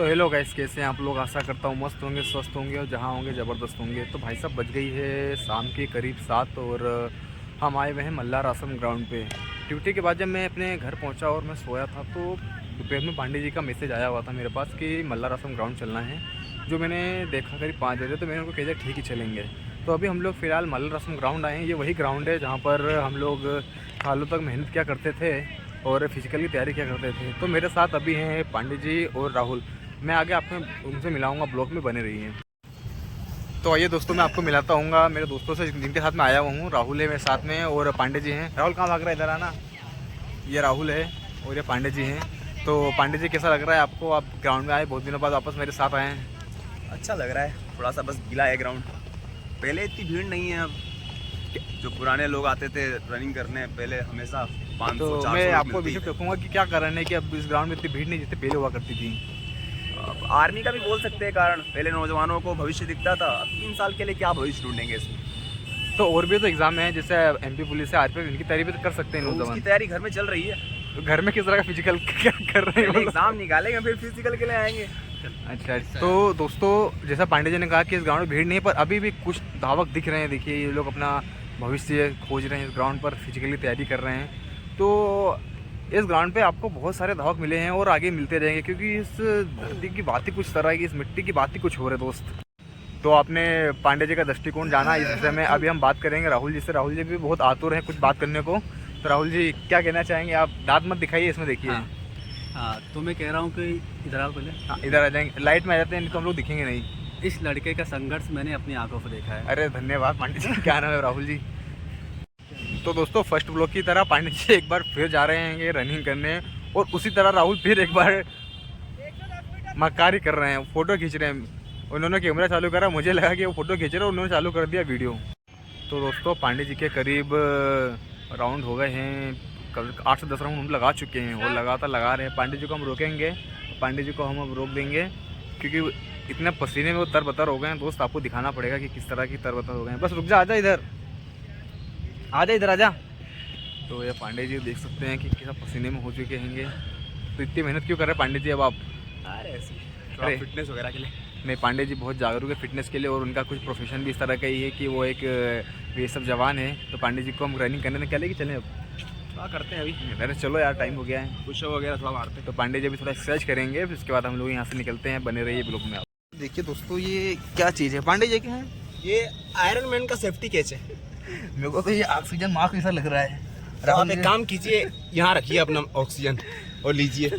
तो hello guys, कैसे हैं आप लोग। आशा करता हूँ मस्त होंगे, स्वस्थ होंगे और जहाँ होंगे ज़बरदस्त होंगे। तो भाई साहब, बज गई है शाम के करीब 7 और हम आए हुए हैं मल्हार आश्रम ग्राउंड पे। ड्यूटी के बाद जब मैं अपने घर पहुँचा और मैं सोया था तो दोपहर में पांडे जी का मैसेज आया हुआ था मेरे पास कि मल्हार आश्रम ग्राउंड चलना है। जो मैंने देखा करीब 5 बजे, तो मैंने उनको कहा ठीक ही चलेंगे। तो अभी हम लोग फ़िलहाल मल्हार आश्रम ग्राउंड आए हैं। ये वही ग्राउंड है जहाँ पर हम लोग सालों तक मेहनत क्या करते थे और फिजिकल की तैयारी क्या करते थे। तो मेरे साथ अभी हैं पांडे जी और राहुल। मैं आगे आपको उनसे मिलाऊंगा, ब्लॉग में बने रही हैं। तो आइए दोस्तों, मैं आपको मिलाता हूँ मेरे दोस्तों से जिनके साथ मैं आया हुआ हूँ। राहुल है मेरे साथ में और पांडे जी हैं। राहुल कहाँ भाग रहा है, इधर आना। ये राहुल है और ये पांडे जी हैं। तो पांडे जी, कैसा लग रहा है आपको? आप ग्राउंड में आए, बहुत दिनों बाद वापस मेरे साथ आए हैं। अच्छा लग रहा है, थोड़ा सा बस गीला है ग्राउंड। पहले इतनी भीड़ नहीं है। अब जो पुराने लोग आते थे रनिंग करने, पहले हमेशा 500-400 तो मैं आपको अभी कहूँगा कि क्या कारण है कि अब इस ग्राउंड में इतनी भीड़ नहीं जितनी पहले हुआ करती थी। आर्मी का भी बोल सकते हैं कारण। पहले नौजवानों को भविष्य दिखता था, अब 3 साल के लिए क्या भविष्य ढूंढेंगे इसमें। तो और भी तो एग्जाम है, जैसे MP पुलिस है, आरपीएफ, इनकी तैयारी भी तो कर सकते हैं तो नौजवान। उसकी तैयारी घर में चल रही है। तो घर में किस तरह का फिजिकल क्या कर रहे हैं? एग्जाम निकालेंगे फिर फिजिकल के लिए आएंगे। अच्छा, तो दोस्तों जैसा पांडे जी ने कहा कि इस ग्राउंड में भीड़ नहीं है, पर अभी भी कुछ धावक दिख रहे हैं। देखिए, ये लोग अपना भविष्य खोज रहे हैं, इस ग्राउंड पर फिजिकली तैयारी कर रहे हैं। तो इस ग्राउंड पे आपको बहुत सारे धावक मिले हैं और आगे मिलते रहेंगे, क्योंकि इस धरती की बात ही कुछ तरह की, इस मिट्टी की बात ही कुछ हो रही है दोस्त। तो आपने पांडे जी का दृष्टिकोण जाना। इस विषय में अभी हम बात करेंगे राहुल जी से। राहुल जी भी बहुत आतुर हैं कुछ बात करने को। तो राहुल जी, क्या कहना चाहेंगे आप? दांत मत दिखाइए इसमें, देखिए। हाँ, तो मैं कह रहा हूँ कि इधर आओ पहले। हाँ, इधर आ जाएंगे, लाइट में आ जाते हैं, नहीं तो हम लोग दिखेंगे नहीं। इस लड़के का संघर्ष मैंने अपनी आंखों से देखा है। अरे धन्यवाद पांडे जी। क्या नाम है राहुल जी? तो दोस्तों, फर्स्ट ब्लॉक की तरह पांडे जी एक बार फिर जा रहे हैं रनिंग करने, और उसी तरह राहुल फिर एक बार मक्कारी कर रहे हैं, फ़ोटो खींच रहे हैं। उन्होंने कैमरा चालू करा, मुझे लगा कि वो फ़ोटो खींच रहे हैं, उन्होंने चालू कर दिया वीडियो। तो दोस्तों, पांडे जी के करीब राउंड हो गए हैं, 8 से 10 राउंड हम लगा चुके हैं और लगातार लगा रहे हैं। पांडे जी को हम रोकेंगे, पांडे जी को हम अब रोक देंगे, क्योंकि इतने पसीने में वो तरबतर हो गए हैं दोस्त। आपको दिखाना पड़ेगा कि किस तरह की तरबतर हो गए हैं। बस रुक जा, आजा इधर, आजा इधर आजा। तो ये पांडे जी देख सकते हैं कि किस पसीने में हो चुके हैं। तो इतनी मेहनत क्यों कर रहे हैं पांडे जी अब आप? अरे ऐसे थोड़ा फिटनेस वगैरह के लिए। नहीं, पांडे जी बहुत जागरूक है फिटनेस के लिए, और उनका कुछ प्रोफेशन भी इस तरह का ही है कि वो एक बेसब जवान है। तो पांडे जी को हम रनिंग करने क्या लेके चलें अब? क्या करते हैं अभी? अरे चलो यार, टाइम हो गया है। पुश वगैरह थोड़ा मारते हैं। तो पांडे जी अभी थोड़ा एक्सरसाइज करेंगे, फिर उसके बाद हम लोग यहाँ से निकलते हैं। बने रहिए ब्लॉग में। आप देखिए दोस्तों, ये क्या चीज़ है पांडे जी? क्या है ये? आयरन मैन का सेफ्टी कैच है। मेरे को तो ये ऑक्सीजन मास्क जैसा लग रहा है। राहुल, एक काम कीजिए, यहाँ रखिए अपना ऑक्सीजन और लीजिए।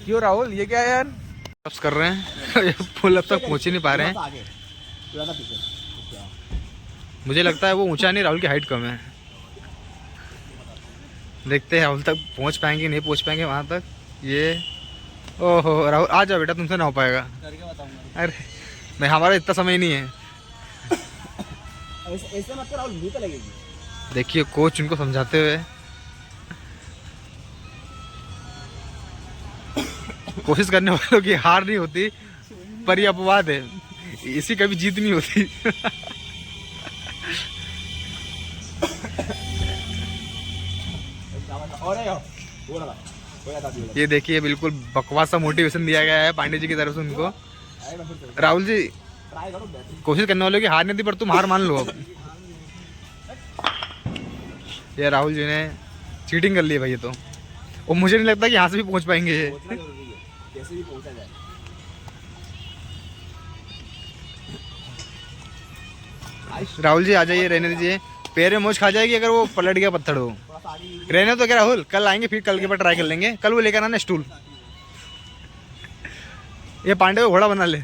क्यों राहुल, ये क्या है यार? कर रहे हैं फुल अब तक पहुँच ही नहीं पा रहे हैं। मुझे लगता है वो ऊंचा नहीं, राहुल की हाइट कम है। देखते हैं राहुल तक पहुंच पाएंगे नहीं पहुंच पाएंगे वहां तक। ये ओहो राहुल, आ जाओ बेटा, तुमसे ना हो पाएगा। अरे नहीं, हमारा इतना समय नहीं है। ऐसे मत राहुल, मुंह पे लगेगी। देखिए कोच उनको समझाते हुए। कोशिश करने वालों की हार नहीं होती, पर ये अपवाद है, इसी कभी जीत नहीं होती। ये देखिए, बिल्कुल बकवास सा मोटिवेशन दिया गया है पांडे जी की तरफ से उनको। राहुल जी, कोशिश करने वालों की हार नहीं थी, पर तुम हार मान लो अब। ये राहुल जी ने चीटिंग कर ली भाई, ये तो। और मुझे नहीं लगता कि यहाँ से भी पहुँच पाएंगे ये। कैसे भी पहुंचा जाए। राहुल जी आ जाइए, रहने दीजिए, पैर में मोच खा जाएगी अगर वो पलट गया पत्थर हो। रहने तो क्या राहुल, कल आएंगे, फिर कल के बाद ट्राई कर लेंगे। कल वो लेकर आना स्टूल। ये पांडे को घोड़ा बना ले।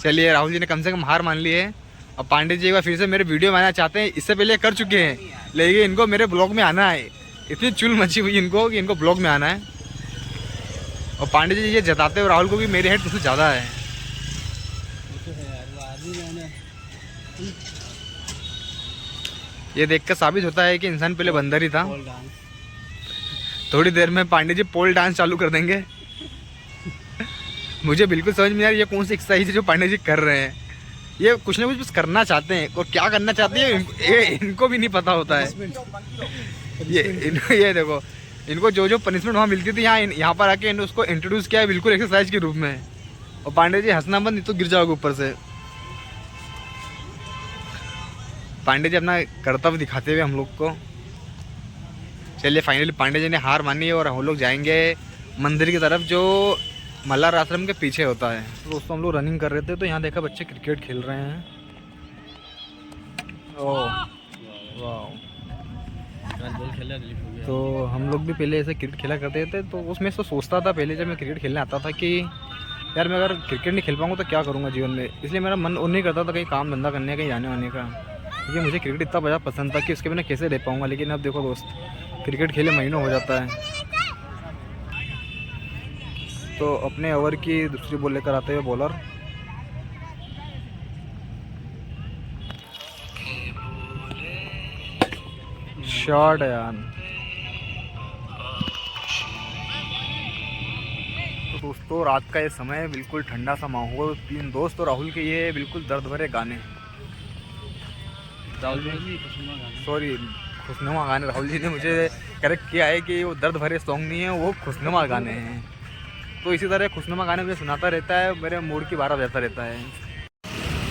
चलिए, राहुल जी ने कम से कम हार मान ली है। अब पांडे जी एक बार फिर से मेरे वीडियो में आना चाहते हैं, इससे पहले कर चुके हैं, लेकिन इनको मेरे ब्लॉग में आना है। इतनी चुल मची हुई इनको कि इनको ब्लॉग में आना है। और पांडे जी ये जताते हैं राहुल को कि मेरी हाइट तुझसे ज़्यादा है। ये देखकर साबित होता है कि इंसान पहले बंदर ही था। थोड़ी देर में पांडे जी पोल डांस चालू कर देंगे। मुझे बिल्कुल समझ में नहीं आ रहा ये कौन सी एक्सरसाइज है जो पांडे जी कर रहे हैं। ये कुछ ना कुछ बस करना चाहते हैं, और क्या करना चाहते हैं ये इनको भी नहीं पता होता है। ये देखो, इनको जो जो पनिशमेंट वहाँ मिलती थी यहाँ पर आके इन्होंने उसको इंट्रोड्यूस किया है बिल्कुल एक्सरसाइज के रूप में। और पांडे जी हंसना बंद, नहीं तो गिर जाओगे ऊपर से। पांडे जी अपना कर्तव्य दिखाते हुए हम लोग को। चलिए फाइनली पांडे जी ने हार मानी है और हम लोग जाएंगे मंदिर की तरफ जो मल्हार आश्रम के पीछे होता है। तो दोस्तों हम लोग रनिंग कर रहे थे तो यहाँ देखा बच्चे क्रिकेट खेल रहे हैं। ओह वाह। तो हम लोग भी पहले ऐसे क्रिकेट खेला करते थे, तो उसमें से सोचता था पहले जब मैं क्रिकेट खेलने आता था कि यार मैं अगर क्रिकेट नहीं खेल पाऊँगा तो क्या करूँगा जीवन में। इसलिए मेरा मन और नहीं करता था कहीं काम धंधा करने का, कहीं जाने वाने का, क्योंकि मुझे क्रिकेट इतना ज़्यादा पसंद था कि उसके बिना कैसे रह पाऊँगा। लेकिन अब देखो दोस्त, क्रिकेट खेले महीनों हो जाता है। तो अपने ओवर की दूसरी बॉल लेकर आते हैं बॉलर। शॉट है यार। तो दोस्तों रात का ये समय, बिल्कुल ठंडा सा माहौल, 3 दोस्त और राहुल के ये बिल्कुल दर्द भरे गाने, सॉरी खुशनुमा गाने। राहुल जी ने मुझे करेक्ट किया है कि वो दर्द भरे सॉन्ग नहीं है, वो खुशनुमा गाने हैं। तो इसी तरह खुशनुमा गाने मुझे सुनाता रहता है, मेरे मूड की बारह बजाता रहता है।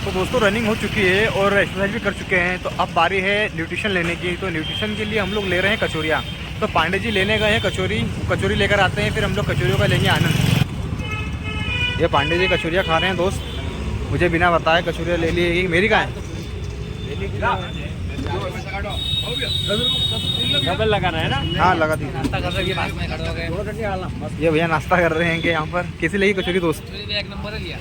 तो दोस्तों रनिंग हो चुकी है और एक्सरसाइज भी कर चुके हैं, तो अब बारी है न्यूट्रिशन लेने की। तो न्यूट्रिशन के लिए हम लोग ले रहे हैं कचौरियाँ। तो पांडे जी लेने गए हैं कचौरी लेकर आते हैं, फिर हम लोग कचौरियों का लेंगे आनंद। ये पांडे जी कचौरियाँ खा रहे हैं दोस्त, मुझे बिना बताए कचौरियाँ ले लिए। मेरी कहाँ है? लगाना है ना? हाँ लगा दी। नाश्ता कर रहे हैं, ये भैया नाश्ता कर रहे हैं कि यहाँ पर कैसी लगी कचौरी दोस्त? एक नंबर लिया।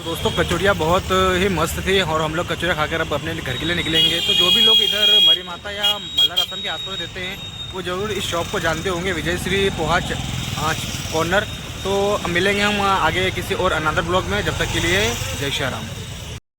दोस्तों कचौरियाँ बहुत ही मस्त थी और हम लोग कचौरियाँ खाकर अब अपने घर के लिए निकलेंगे। तो जो भी लोग इधर मरी माता या मल्हार आश्रम के आसपास रहते हैं वो ज़रूर इस शॉप को जानते होंगे, विजय श्री पोहा कॉर्नर। तो मिलेंगे हम आगे किसी और अनदर ब्लॉग में। जब तक के लिए जय श्री राम।